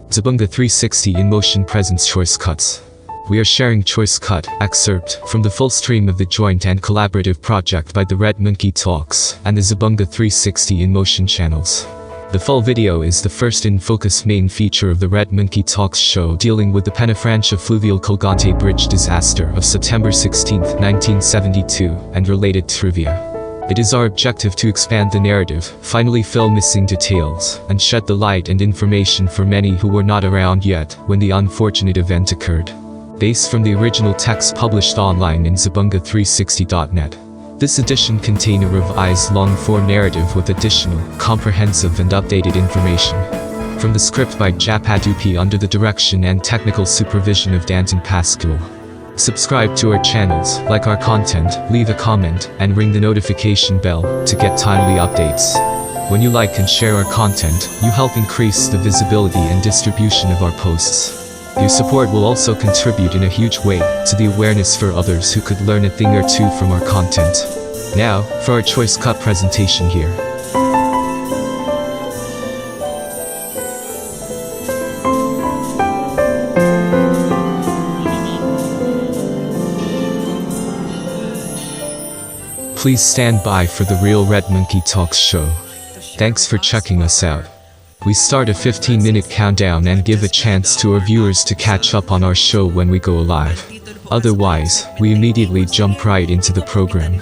Zabunga 360 inMotion presents choice cuts. We are sharing choice cut, excerpt, from the full stream of the joint and collaborative project by the Red Monkey Talks and the Zabunga 360 inMotion channels. The full video is the first in-focus main feature of the Red Monkey Talks show dealing with the Peñafrancia Fluvial Colgante bridge disaster of September 16, 1972, and related trivia. It is our objective to expand the narrative, finally fill missing details, and shed the light and information for many who were not around yet when the unfortunate event occurred. Based from the original text published online in zabunga360.net. This edition contains a revised long-form narrative with additional, comprehensive and updated information. From the script by Japadupi under the direction and technical supervision of Danton Pascual. Subscribe to our channels, like our content, leave a comment, and ring the notification bell to get timely updates. When you like and share our content, you help increase the visibility and distribution of our posts. Your support will also contribute in a huge way to the awareness for others who could learn a thing or two from our content. Now, for our choice cut presentation here. Please stand by for the real Red Monkey Talks show. Thanks for checking us out. We start a 15-minute countdown and give a chance to our viewers to catch up on our show when we go live. Otherwise, we immediately jump right into the program.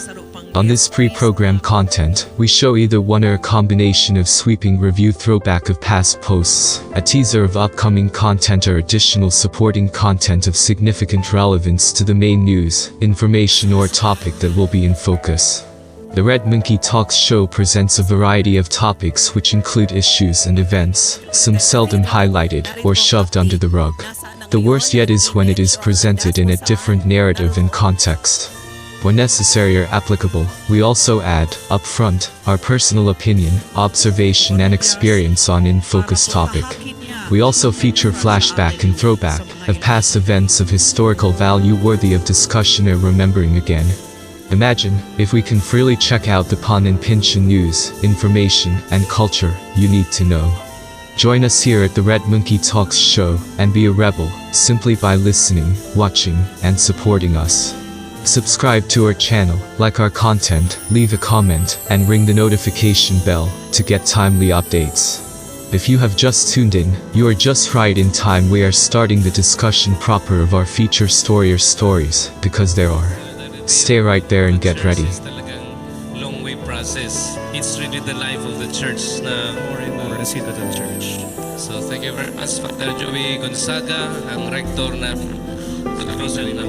On this pre-program content, we show either one or a combination of sweeping review throwback of past posts, a teaser of upcoming content or additional supporting content of significant relevance to the main news, information or topic that will be in focus. The Red Monkey Talks show presents a variety of topics which include issues and events, some seldom highlighted or shoved under the rug. The worst yet is when it is presented in a different narrative and context. When necessary or applicable, we also add, upfront, our personal opinion, observation and experience on in-focus topic. We also feature flashback and throwback of past events of historical value worthy of discussion or remembering again. Imagine, if we can freely check out the pun and pinch in news, information, and culture you need to know. Join us here at the Red Monkey Talks show, and be a rebel, simply by listening, watching, and supporting us. Subscribe to our channel, like our content, leave a comment, and ring the notification bell to get timely updates. If you have just tuned in, you are just right in time. We are starting the discussion proper of our feature story or stories, because there are. Stay right there and get ready. Long way process. It's really the life of the church na more the seat of the church. So thank you very much, Father Joey Gonzaga, ang rector ng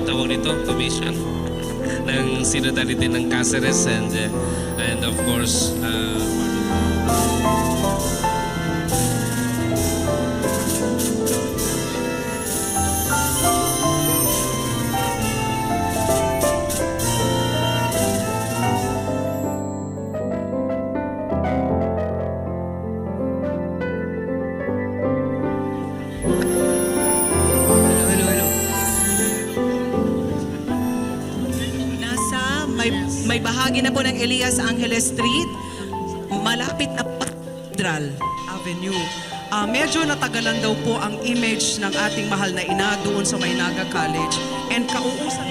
tawag nito, commission ng Synodality ng Cáceres, and of course may bahagi na po ng Elias Angeles Street, malapit na Cathedral Avenue. Medyo natagalan daw po ang image ng ating mahal na ina doon sa Maynaga College. And kauusap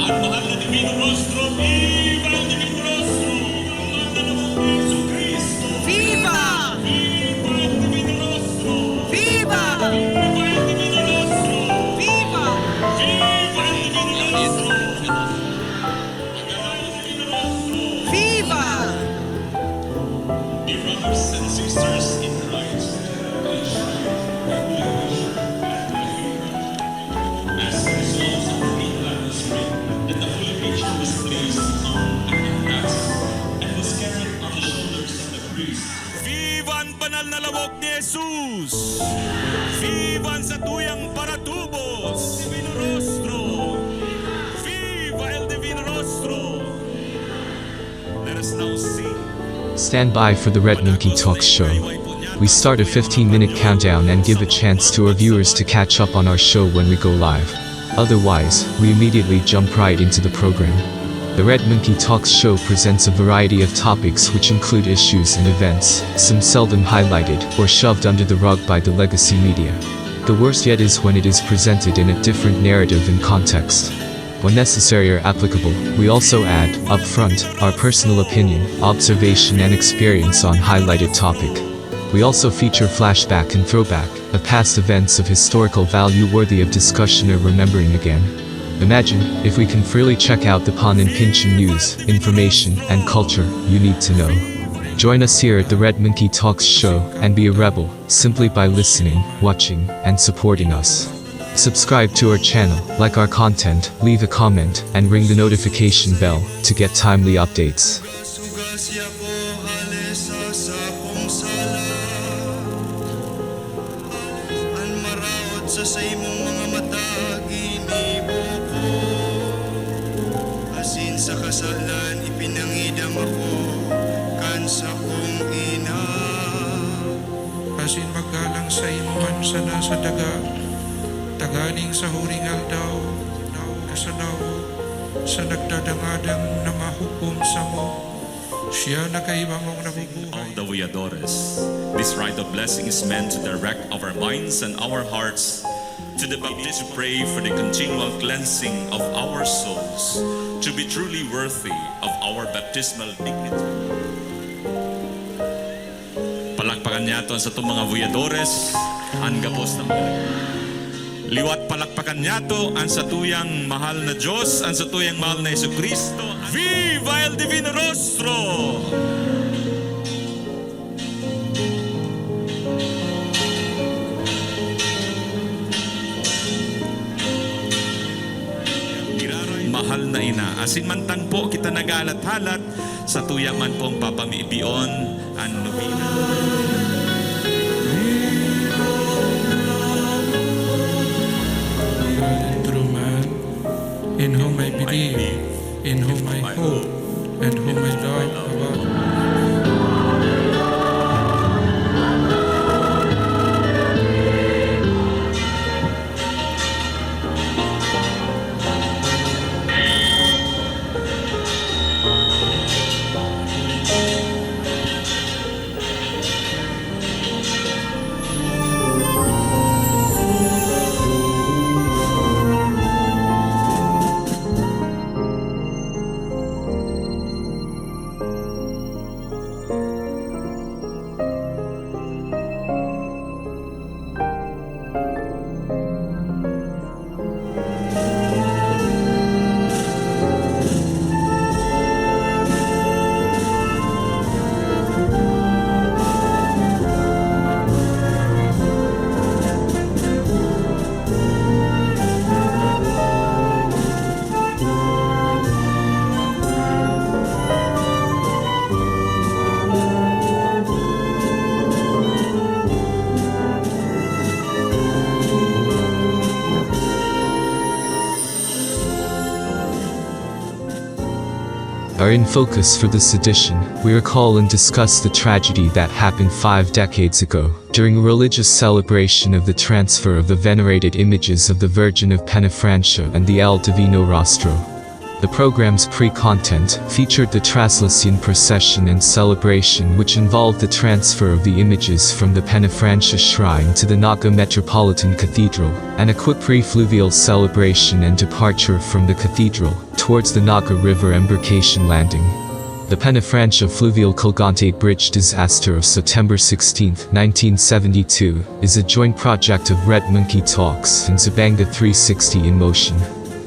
Al mahal na Divino Rostro, viva el Divino Rostro! banal na lawok ni Jesus. Viva ang satuyang paratubos. Divino Rostro. Viva el Divino Rostro. Let us now sing. Stand by for the Red Monkey Talks show. We start a 15-minute countdown and give a chance to our viewers to catch up on our show when we go live. Otherwise, we immediately jump right into the program. The Red Monkey Talks show presents a variety of topics which include issues and events, some seldom highlighted or shoved under the rug by the legacy media. The worst yet is when it is presented in a different narrative and context. When necessary or applicable, we also add, up front, our personal opinion, observation and experience on highlighted topic. We also feature flashback and throwback, of past events of historical value worthy of discussion or remembering again. Imagine, if we can freely check out the pun and pinch in news, information, and culture you need to know. Join us here at the Red Monkey Talks show and be a rebel, simply by listening, watching, and supporting us. Subscribe to our channel, like our content, leave a comment, and ring the notification bell to get timely updates. Sa imong mga mata ginibo ko, asin sa kasalan ipinangidam ako kan sa kong ina. Asin maggalang sa imuman sana sa daga, taganing sa huring aldaw, naog sa nawo, sa nagdadangadang na mahukom sa mo. Siya nakaibangong nabubuhay. All the Viadores, this rite of blessing is meant to direct our minds and our hearts to the baptism. To pray for the continual cleansing of our souls, to be truly worthy of our baptismal dignity. Palakpakan niyato sa itong mga Viadores, ang gapos ng liwat palakpakan niyato ang satuyang mahal na Diyos, ang satuyang mahal na Jesucristo. Viva el Divino Rostro! Mahal na ina, asin man tangpo kita nagalat-halat, sa tuya man pong papamiibion ang nobina. True man, in whom I believe, in whom I hope, and whom I love above. Are in focus for this edition, we recall and discuss the tragedy that happened 5 decades ago, during a religious celebration of the transfer of the venerated images of the Virgin of Peñafrancia and the El Divino Rostro. The program's pre-content featured the Traslacion procession and celebration, which involved the transfer of the images from the Peñafrancia shrine to the Naga Metropolitan Cathedral, and a quick pre-fluvial celebration and departure from the cathedral towards the Naga River embarkation landing. The Peñafrancia Fluvial Colgante Bridge disaster of September 16, 1972, is a joint project of Red Monkey Talks and Zabanga 360 inMotion.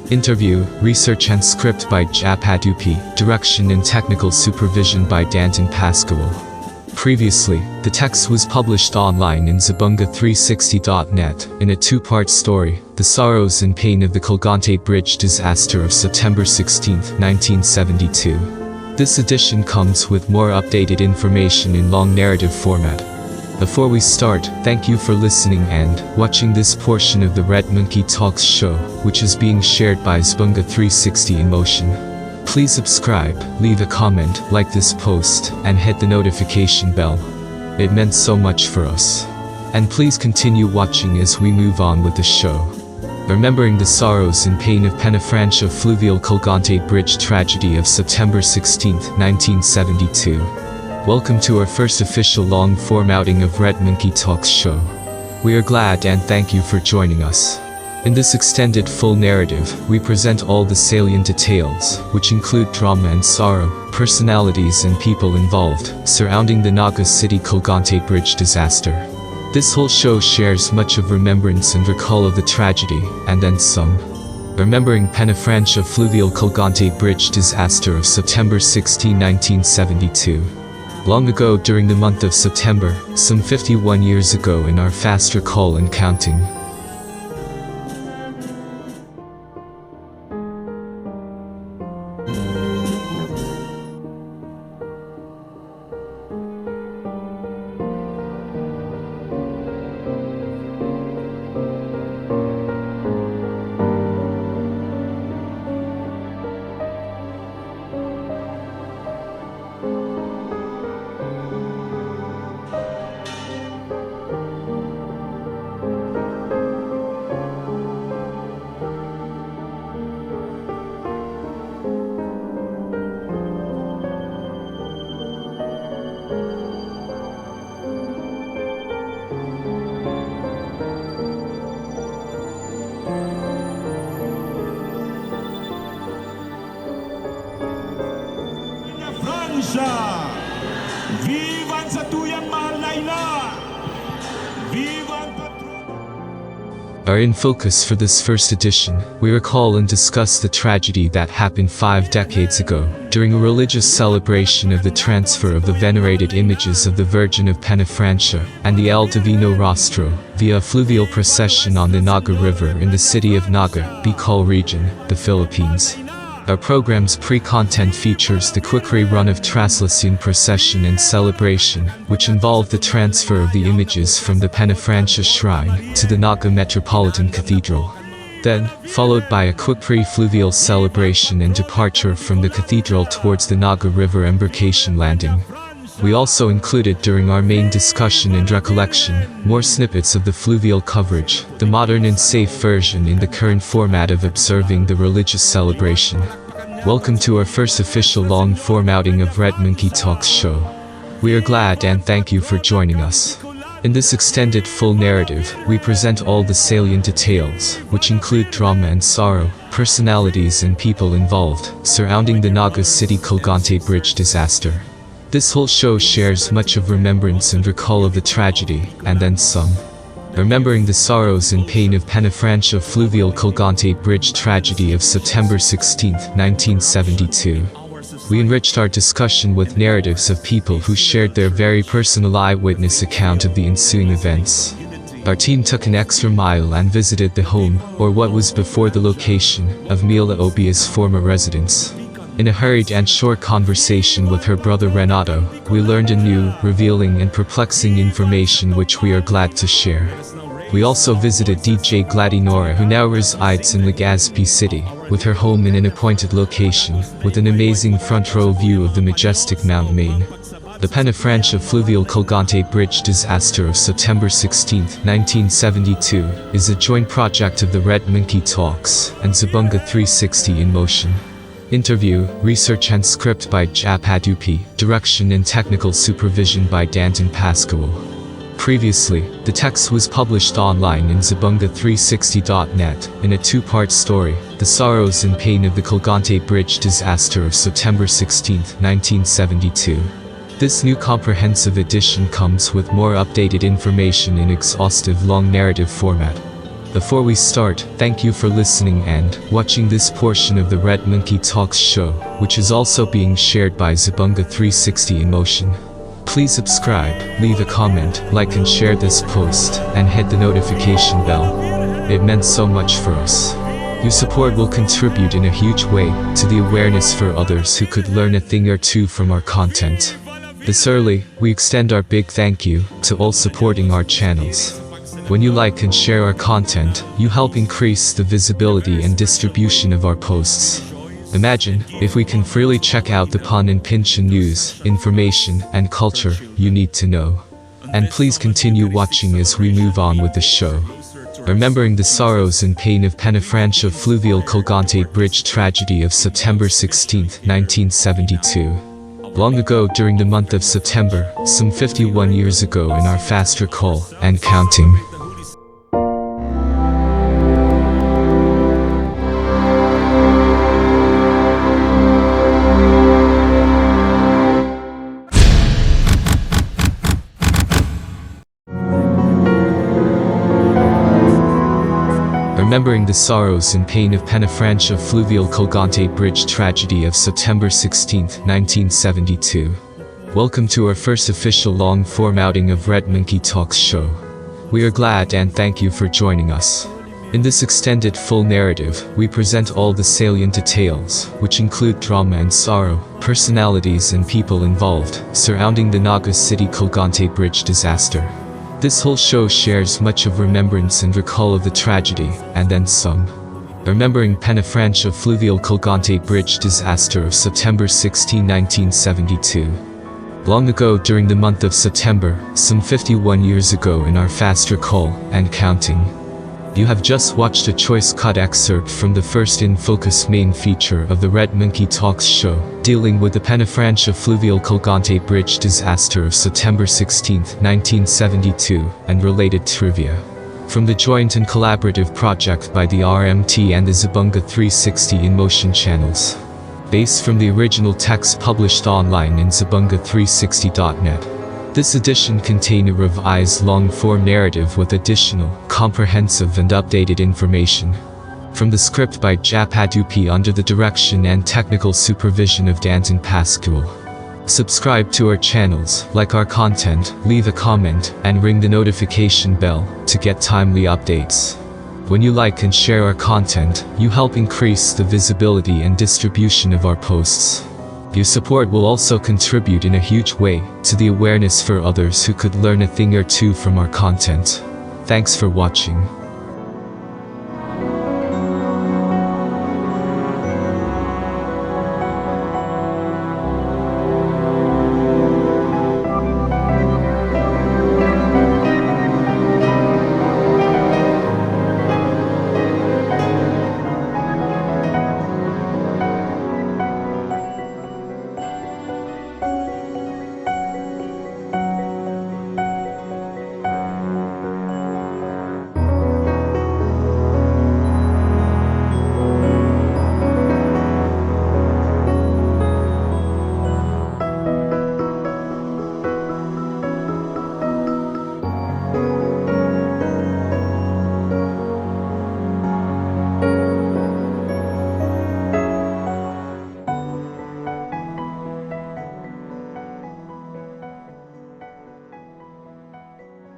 Interview, research and script by Japadupi, direction and technical supervision by Danton Pascual. Previously, the text was published online in Zabunga360.net, in a 2-part story, The Sorrows and Pain of the Colgante Bridge Disaster of September 16, 1972. This edition comes with more updated information in long narrative format. Before we start, thank you for listening and watching this portion of the Red Monkey Talks show, which is being shared by Zbunga 360 inMotion. Please subscribe, leave a comment, like this post, and hit the notification bell. It meant so much for us. And please continue watching as we move on with the show. Remembering the sorrows and pain of Peñafrancia Fluvial Colgante Bridge tragedy of September 16, 1972. Welcome to our first official long-form outing of Red Monkey Talks show. We are glad and thank you for joining us. In this extended full narrative, we present all the salient details, which include drama and sorrow, personalities and people involved, surrounding the Naga City Colgante Bridge disaster. This whole show shares much of remembrance and recall of the tragedy, and then some. Remembering Peñafrancia Fluvial Colgante Bridge disaster of September 16, 1972. Long ago during the month of September, some 51 years ago in our fast recall and counting. Vivan sa tuyang mahal na ina! Vivan Are in focus for this first edition, we recall and discuss the tragedy that happened 5 decades ago, during a religious celebration of the transfer of the venerated images of the Virgin of Peñafrancia and the El Divino Rostro, via a fluvial procession on the Naga River in the city of Naga, Bicol region, the Philippines. Our program's pre-content features the quick rerun of Traslacion procession and celebration, which involved the transfer of the images from the Peñafrancia shrine to the Naga Metropolitan Cathedral. Then, followed by a quick pre-fluvial celebration and departure from the cathedral towards the Naga River embarkation landing. We also included during our main discussion and recollection, more snippets of the fluvial coverage, the modern and safe version in the current format of observing the religious celebration. Welcome to our first official long-form outing of Red Monkey Talks show. We are glad and thank you for joining us. In this extended full narrative, we present all the salient details, which include drama and sorrow, personalities and people involved, surrounding the Naga City Colgante Bridge disaster. This whole show shares much of remembrance and recall of the tragedy, and then some. Remembering the sorrows and pain of Peñafrancia Fluvial Colgante Bridge tragedy of September 16, 1972. We enriched our discussion with narratives of people who shared their very personal eyewitness account of the ensuing events. Our team took an extra mile and visited the home, or what was before the location, of Mila Obia's former residence. In a hurried and short conversation with her brother Renato, we learned a new, revealing and perplexing information which we are glad to share. We also visited DJ Gladinora, who now resides in Legazpi City, with her home in an appointed location, with an amazing front row view of the majestic Mount Main. The Peñafrancia Fluvial Colgante Bridge disaster of September 16, 1972, is a joint project of the Red Monkey Talks and Zbunga 360 inMotion. Interview, research and script by Jap Adupi, direction and technical supervision by Danton Pascual. Previously, the text was published online in Zbunga360.net, in a 2-part story, The Sorrows and Pain of the Colgante Bridge Disaster of September 16, 1972. This new comprehensive edition comes with more updated information in exhaustive long narrative format. Before we start, thank you for listening and watching this portion of the Red Monkey Talks show, which is also being shared by Zbunga 360 inMotion. Please subscribe, leave a comment, like and share this post, and hit the notification bell. It meant so much for us. Your support will contribute in a huge way to the awareness for others who could learn a thing or two from our content. This early, we extend our big thank you to all supporting our channels. When you like and share our content, you help increase the visibility and distribution of our posts. Imagine if we can freely check out the pun and pinch news, information, and culture you need to know. And please continue watching as we move on with the show. Remembering the sorrows and pain of Peñafrancia Fluvial Colgante Bridge tragedy of September 16, 1972. Long ago during the month of September, some 51 years ago in our fast recall, and counting. Remembering the sorrows and pain of Peñafrancia Fluvial Colgante Bridge tragedy of September 16, 1972. Welcome to our first official long-form outing of Red Monkey Talks show. We are glad and thank you for joining us. In this extended full narrative, we present all the salient details, which include drama and sorrow, personalities and people involved, surrounding the Naga City Colgante Bridge disaster. This whole show shares much of remembrance and recall of the tragedy, and then some. Remembering Peñafrancia Fluvial Colgante Bridge disaster of September 16, 1972. Long ago during the month of September, some 51 years ago in our fast recall, and counting. You have just watched a choice cut excerpt from the first in focus main feature of the Red Monkey Talks show, dealing with the Peñafrancia Fluvial Colgante Bridge disaster of September 16, 1972, and related trivia. From the joint and collaborative project by the RMT and the Zabunga 360 inMotion channels. Based from the original text published online in zabunga360.net. This edition contains a revised long-form narrative with additional, comprehensive and updated information. From the script by Japadupi under the direction and technical supervision of Danton Pascual. Subscribe to our channels, like our content, leave a comment, and ring the notification bell to get timely updates. When you like and share our content, you help increase the visibility and distribution of our posts. Your support will also contribute in a huge way to the awareness for others who could learn a thing or two from our content. Thanks for watching.